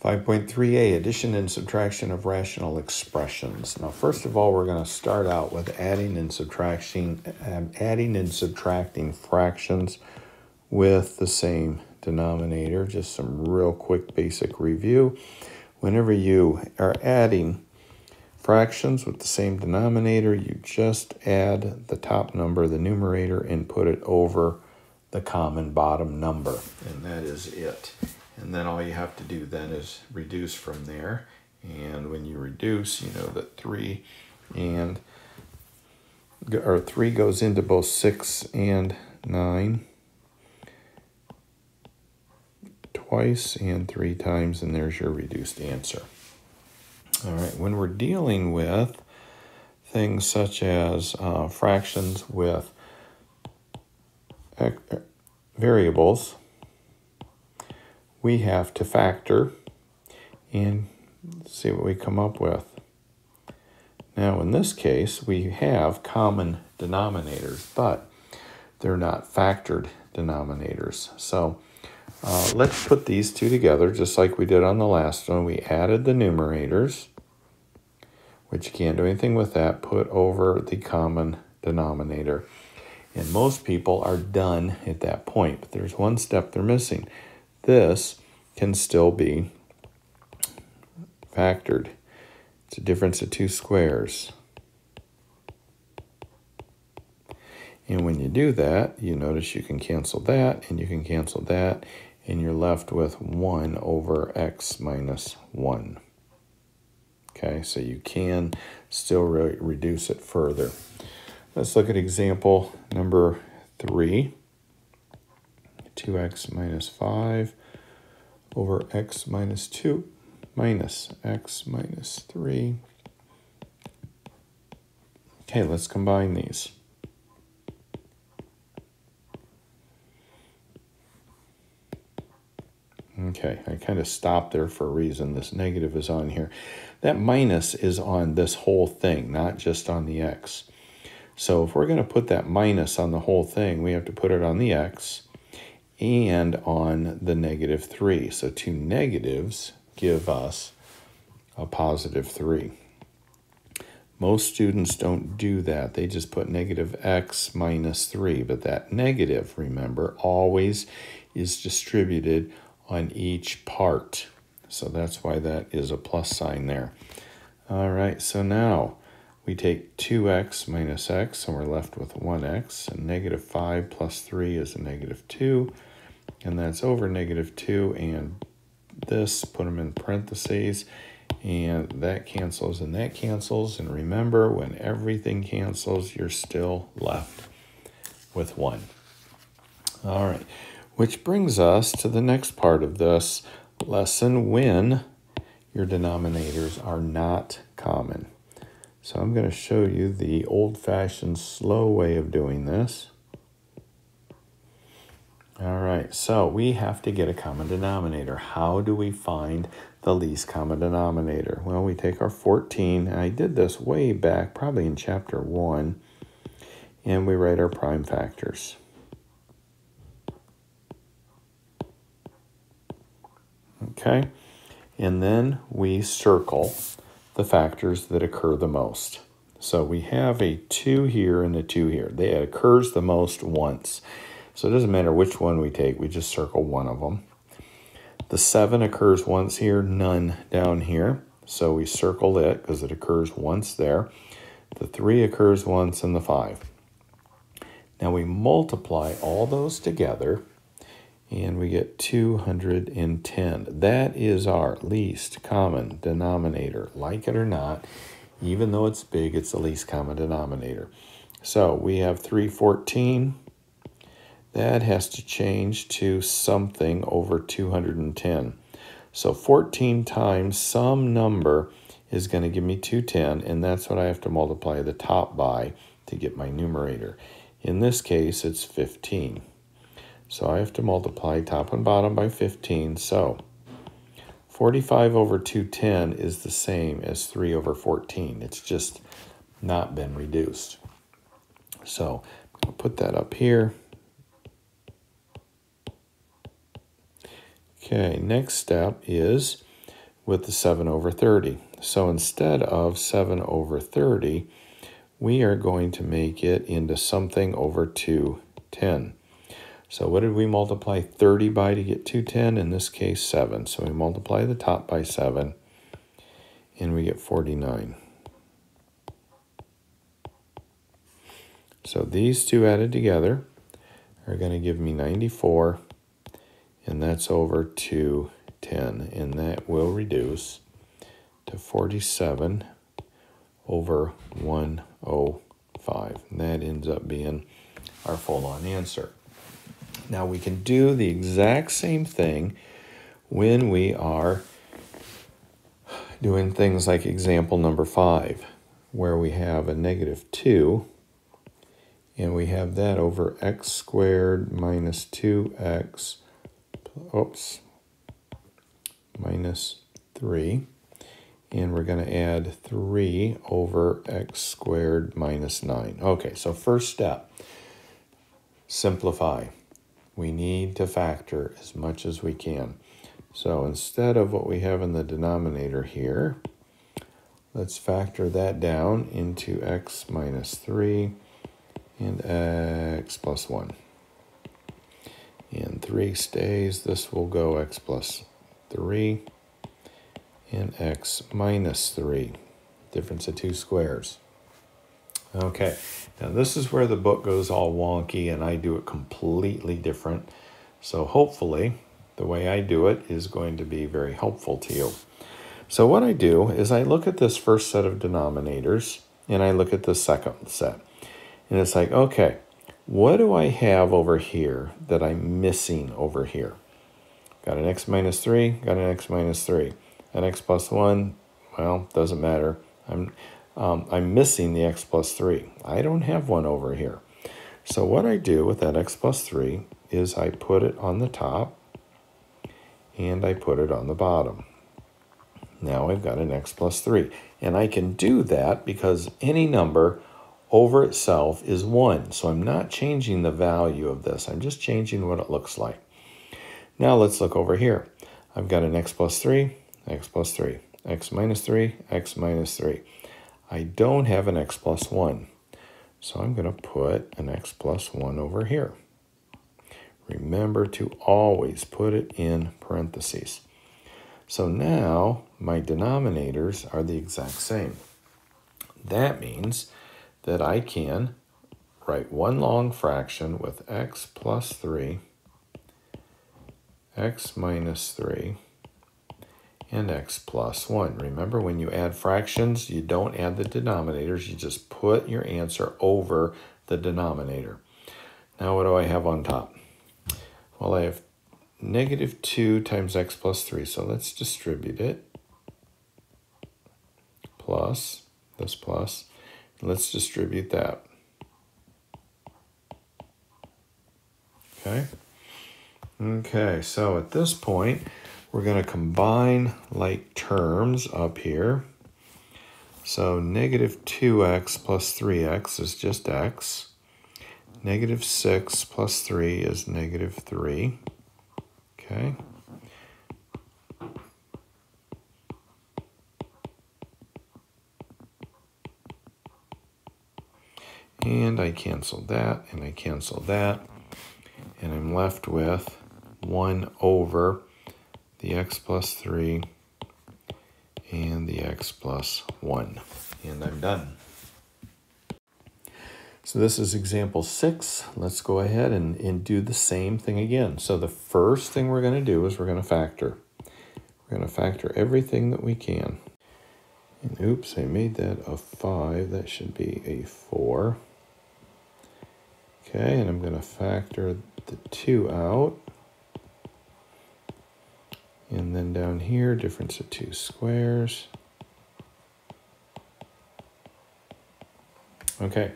5.3a, addition and subtraction of rational expressions. Now, first of all, we're going to start out with adding and subtracting fractions with the same denominator. Just some real quick basic review. Whenever you are adding fractions with the same denominator, you just add the top number, the numerator, and put it over the common bottom number, and that is it. And then all you have to do then is reduce from there. And when you reduce, you know that 3 goes into both 6 and 9 twice and 3 times, and there's your reduced answer. All right, when we're dealing with things such as fractions with variables, we have to factor and see what we come up with. Now, in this case, we have common denominators, but they're not factored denominators. So let's put these two together just like we did on the last one. We added the numerators, which you can't do anything with that, put over the common denominator. And most people are done at that point, but there's one step they're missing. This can still be factored. It's a difference of 2 squares. And when you do that, you notice you can cancel that, and you can cancel that, and you're left with 1 over x minus 1. Okay, so you can still reduce it further. Let's look at example number 3. 2x minus 5 over x minus 2 minus x minus 3. Okay, let's combine these. Okay, I kind of stopped there for a reason. This negative is on here. That minus is on this whole thing, not just on the x. So if we're going to put that minus on the whole thing, we have to put it on the x and on the negative 3. So 2 negatives give us a positive 3. Most students don't do that. They just put negative x minus 3. But that negative, remember, always is distributed on each part. So that's why that is a plus sign there. All right, so now we take 2x minus x, and we're left with 1x. And negative 5 plus 3 is a negative 2. And that's over negative 2. And this, put them in parentheses. And that cancels and that cancels. And remember, when everything cancels, you're still left with 1. All right, which brings us to the next part of this lesson, when your denominators are not common. So I'm going to show you the old-fashioned slow way of doing this. All right, so we have to get a common denominator. How do we find the least common denominator? Well, we take our 14, and I did this way back, probably in chapter 1, and we write our prime factors. Okay, and then we circle the factors that occur the most. So we have a 2 here and a 2 here. It occurs the most once. So it doesn't matter which one we take, we just circle one of them. The 7 occurs once here, none down here. So we circle it because it occurs once there. The 3 occurs once, and the 5. Now we multiply all those together, and we get 210. That is our least common denominator. Like it or not, even though it's big, it's the least common denominator. So we have 314. That has to change to something over 210. So 14 times some number is going to give me 210, and that's what I have to multiply the top by to get my numerator. In this case, it's 15. So I have to multiply top and bottom by 15. So 45 over 210 is the same as 3 over 14. It's just not been reduced. So I'll put that up here. Okay, next step is with the 7 over 30. So instead of 7 over 30, we are going to make it into something over 210. So what did we multiply 30 by to get 210? In this case, 7. So we multiply the top by 7, and we get 49. So these two added together are going to give me 94, and that's over 210, and that will reduce to 47 over 105. And that ends up being our full-on answer. Now we can do the exact same thing when we are doing things like example number 5, where we have a negative 2, and we have that over x squared minus 2x, minus 3. And we're going to add 3 over x squared minus 9. Okay, so first step, simplify. We need to factor as much as we can. So instead of what we have in the denominator here, let's factor that down into x minus 3 and x plus 1. And 3 stays. This will go x plus 3 and x minus 3. Difference of 2 squares. Okay, now this is where the book goes all wonky and I do it completely different. So hopefully the way I do it is going to be very helpful to you. So what I do is I look at this first set of denominators and I look at the second set. And it's like, okay, what do I have over here that I'm missing over here? Got an x minus 3, got an x minus 3. An x plus 1, well, doesn't matter. I'm missing the x plus 3. I don't have one over here. So what I do with that x plus 3 is I put it on the top and I put it on the bottom. Now I've got an x plus 3. And I can do that because any number over itself is 1. So I'm not changing the value of this. I'm just changing what it looks like. Now let's look over here. I've got an x plus 3, x plus 3, x minus 3, x minus 3. I don't have an x plus 1. So I'm going to put an x plus 1 over here. Remember to always put it in parentheses. So now my denominators are the exact same. That means that I can write one long fraction with x plus 3, x minus 3, and x plus 1. Remember, when you add fractions, you don't add the denominators. You just put your answer over the denominator. Now what do I have on top? Well, I have negative 2 times x plus 3. So let's distribute it. Plus, this plus. Let's distribute that. Okay. Okay, so at this point, we're going to combine like terms up here. So negative 2x plus 3x is just x. Negative 6 plus 3 is negative 3. Okay. And I cancel that, and I cancel that. And I'm left with 1 over the x plus 3 and the x plus 1. And I'm done. So this is example 6. Let's go ahead and do the same thing again. So the first thing we're going to do is we're going to factor. We're going to factor everything that we can. And oops, I made that a 5. That should be a 4. Okay, and I'm going to factor the 2 out. And then down here, difference of 2 squares. Okay,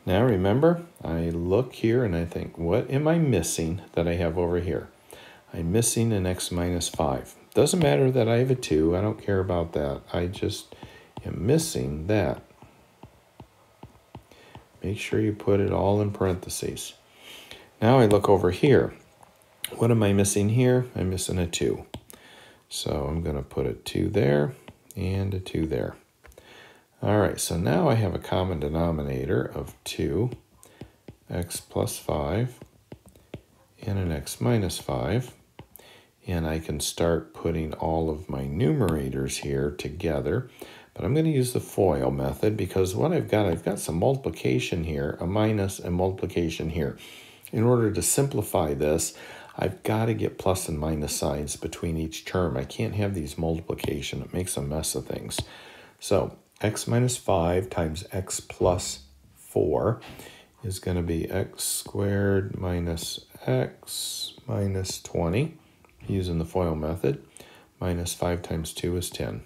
now remember, I look here and I think, what am I missing that I have over here? I'm missing an x minus 5. Doesn't matter that I have a 2. I don't care about that. I just am missing that. Make sure you put it all in parentheses. Now I look over here. What am I missing here? I'm missing a 2. So I'm going to put a 2 there and a 2 there. All right, so now I have a common denominator of 2, x plus 5, and an x minus 5. And I can start putting all of my numerators here together. But I'm going to use the FOIL method because what I've got some multiplication here, a minus and multiplication here. In order to simplify this, I've got to get plus and minus signs between each term. I can't have these multiplication. It makes a mess of things. So x minus 5 times x plus 4 is going to be x squared minus x minus 20, using the FOIL method. Minus 5 times 2 is 10.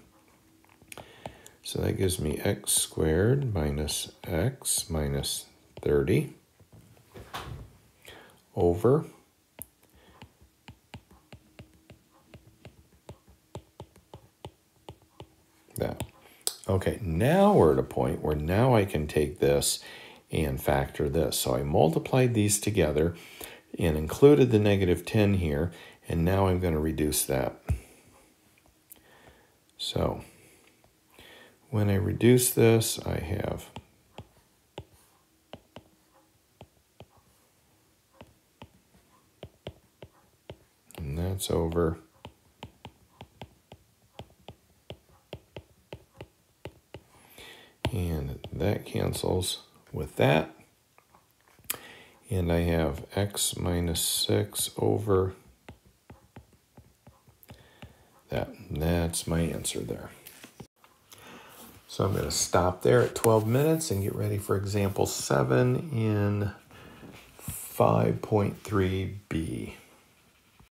So that gives me x squared minus x minus 30 over that. Okay, now we're at a point where now I can take this and factor this. So I multiplied these together and included the negative 10 here, and now I'm going to reduce that. So when I reduce this, I have and that's over and that cancels with that. And I have x minus 6 over that. And that's my answer there. So I'm going to stop there at 12 minutes and get ready for example 7 in 5.3b.